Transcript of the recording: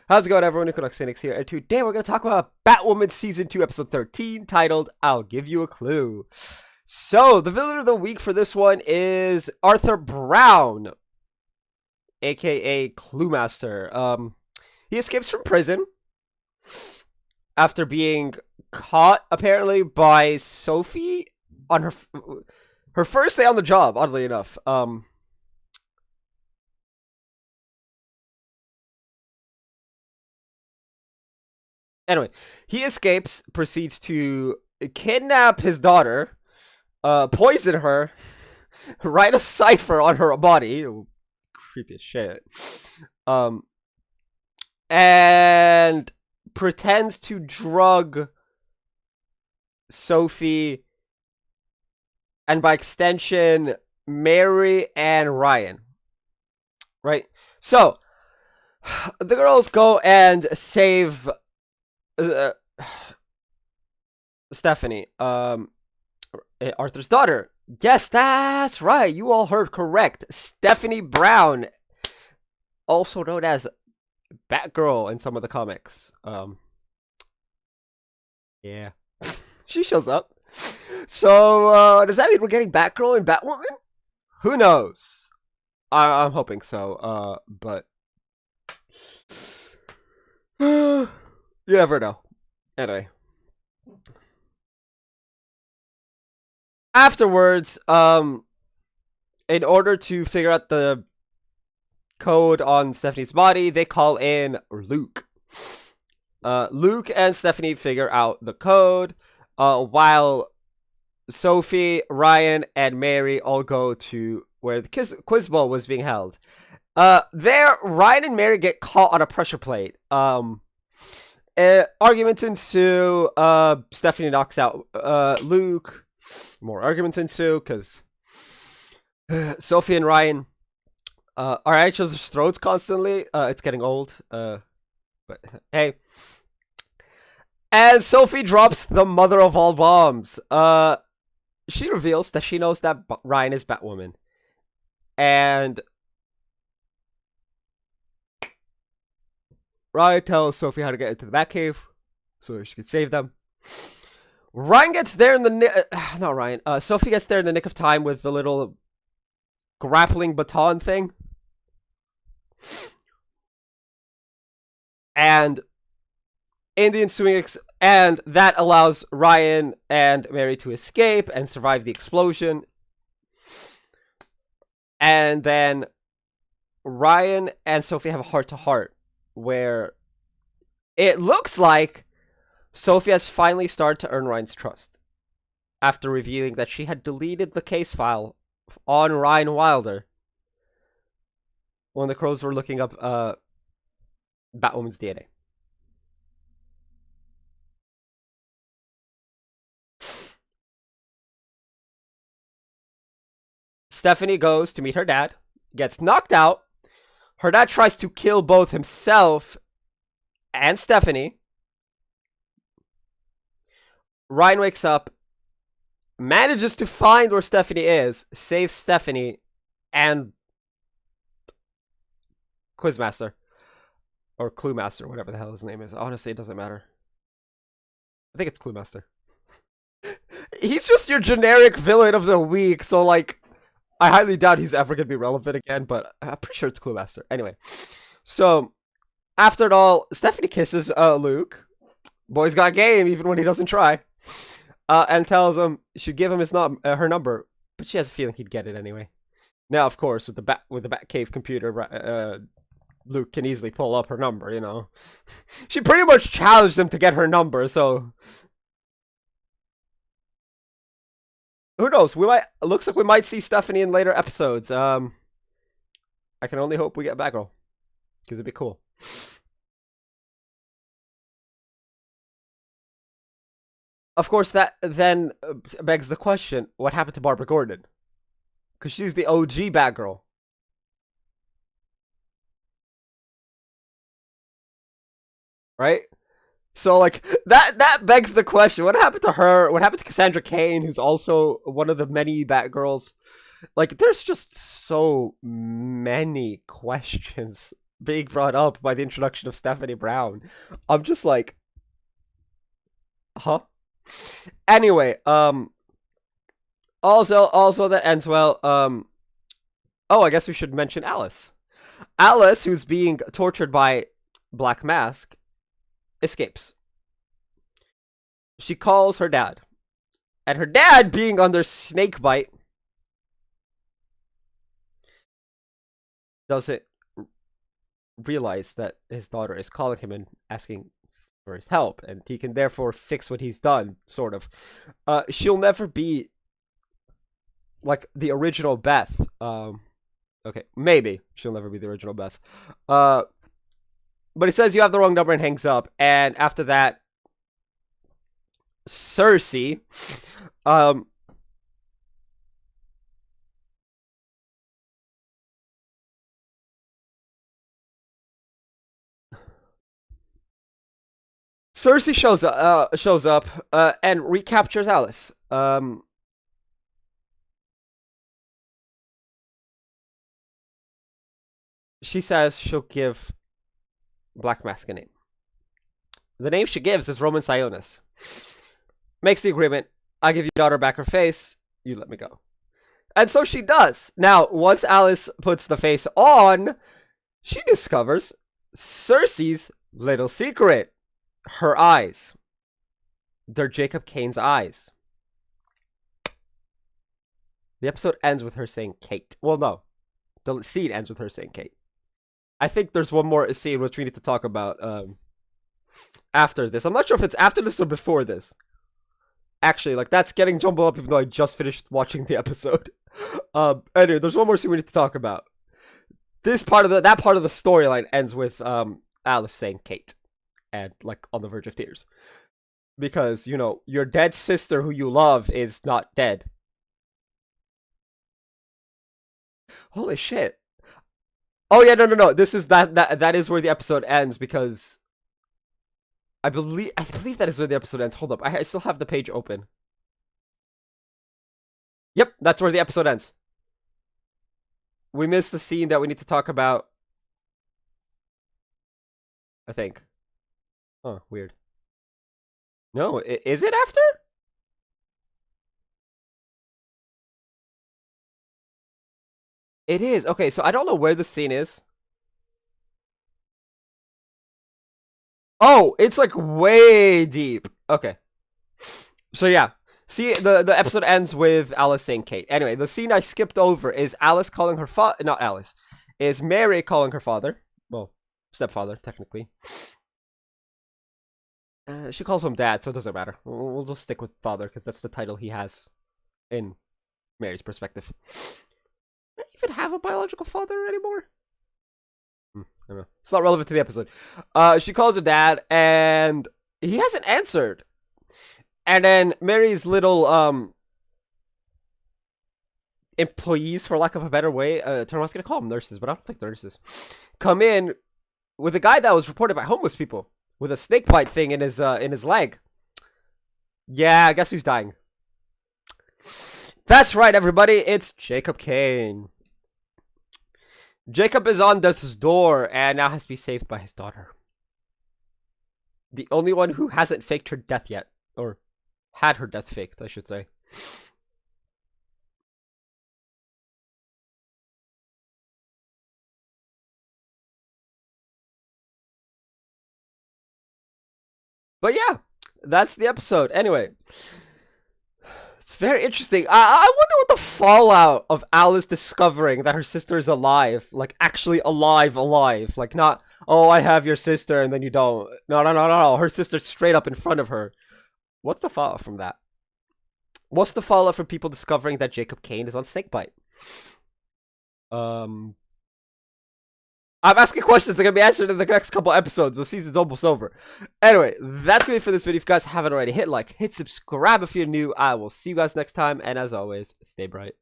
How's it going, everyone? Equinox Phoenix here, and today we're going to talk about Batwoman Season 2, Episode 13, titled, I'll Give You a Clue. So, the villain of the week for this one is Arthur Brown, aka Clue Master. He escapes from prison after being caught, apparently, by Sophie on her first day on the job, oddly enough. Anyway, he escapes, proceeds to kidnap his daughter, poison her, write a cipher on her body. Ooh, creepy as shit. Um, and pretends to drug Sophie, and by extension, Mary and Ryan. Right? So, the girls go and save uh, Stephanie, Arthur's daughter. Yes, that's right. You all heard correct. Stephanie Brown, also known as Batgirl in some of the comics. Yeah, she shows up. So, does that mean we're getting Batgirl and Batwoman? Who knows? I'm hoping so. But you never know. Anyway. Afterwards, in order to figure out the code on Stephanie's body, they call in Luke. Luke and Stephanie figure out the code, while Sophie, Ryan, and Mary all go to where the quiz bowl was being held. There, Ryan and Mary get caught on a pressure plate. Arguments ensue. Stephanie knocks out Luke. More arguments ensue because Sophie and Ryan are at each other's throats constantly. It's getting old. But hey. And Sophie drops the mother of all bombs. She reveals that she knows that Ryan is Batwoman. And Ryan tells Sophie how to get into the Batcave so she can save them. Ryan gets there in the not Ryan. Sophie gets there in the nick of time with the little grappling baton thing, and in the ensuing and that allows Ryan and Mary to escape and survive the explosion. And then Ryan and Sophie have a heart-to-heart where it looks like Sophie has finally started to earn Ryan's trust after revealing that she had deleted the case file on Ryan Wilder when the Crows were looking up Batwoman's DNA. Stephanie goes to meet her dad, gets knocked out. Her dad tries to kill both himself and Stephanie. Ryan wakes up, manages to find where Stephanie is, saves Stephanie and Quizmaster. Or Clue Master, whatever the hell his name is. Honestly, it doesn't matter. I think it's Clue Master. He's just your generic villain of the week, so like, I highly doubt he's ever going to be relevant again, but I'm pretty sure it's Clue Master. Anyway, so after it all, Stephanie kisses Luke. Boy's got game, even when he doesn't try. And tells him she should give him her number, but she has a feeling he'd get it anyway. Now, of course, with the Batcave computer, Luke can easily pull up her number. You know, she pretty much challenged him to get her number. So who knows? Looks like we might see Stephanie in later episodes. I can only hope we get Batgirl because it'd be cool. Of course, that then begs the question, what happened to Barbara Gordon? Because she's the OG Batgirl. Right? So, like, that begs the question, what happened to her? What happened to Cassandra Cain, who's also one of the many Batgirls? Like, there's just so many questions being brought up by the introduction of Stephanie Brown. I'm just like, huh? Anyway, also that ends well. Oh, I guess we should mention Alice. Alice, who's being tortured by Black Mask, escapes. She calls her dad. And her dad, being under snake bite, doesn't realize that his daughter is calling him and asking for his help, and he can therefore fix what he's done, sort of. She'll never be like the original Beth. Okay, maybe she'll never be the original Beth. But he says you have the wrong number and hangs up, and after that, Cersei, Cersei shows up and recaptures Alice. She says she'll give Black Mask a name. The name she gives is Roman Sionis. Makes the agreement. I give your daughter back her face. You let me go. And so she does. Now, once Alice puts the face on, she discovers Cersei's little secret. Her eyes. They're Jacob Kane's eyes. The episode ends with her saying Kate. Well, no. The scene ends with her saying Kate. I think there's one more scene which we need to talk about after this. I'm not sure if it's after this or before this. Actually, like, that's getting jumbled up even though I just finished watching the episode. Anyway, there's one more scene we need to talk about. That part of the storyline ends with Alice saying Kate. And, like, on the verge of tears. Because, you know, your dead sister who you love is not dead. Holy shit. Oh yeah, no. This is that is where the episode ends because I believe that is where the episode ends. Hold up. I still have the page open. Yep, that's where the episode ends. We missed the scene that we need to talk about. I think. Oh, weird. No, is it after? It is. Okay, so I don't know where the scene is. Oh, it's like way deep. Okay. So yeah. See, the episode ends with Alice saying Kate. Anyway, the scene I skipped over is Alice calling her father. Not Alice. Is Mary calling her father. Well, stepfather, technically. She calls him dad, so it doesn't matter. We'll just stick with father, because that's the title he has in Mary's perspective. I don't even have a biological father anymore. I don't know. It's not relevant to the episode. She calls her dad, and he hasn't answered. And then Mary's little employees, for lack of a better way, I was gonna call them nurses, but I don't think they're nurses, come in with a guy that was reported by homeless people with a snake bite thing in his leg. Yeah, I guess who's dying? That's right, everybody. It's Jacob Kane. Jacob is on death's door and now has to be saved by his daughter. The only one who hasn't faked her death yet. Or had her death faked, I should say. But yeah, that's the episode. Anyway, it's very interesting. I wonder what the fallout of Alice discovering that her sister is alive, like actually alive, like not, oh, I have your sister and then you don't. No. Her sister's straight up in front of her. What's the fallout from that? What's the fallout from people discovering that Jacob Kane is on snakebite? I'm asking questions that are going to be answered in the next couple episodes. The season's almost over. Anyway, that's going to be for this video. If you guys haven't already, hit like, hit subscribe if you're new. I will see you guys next time. And as always, stay bright.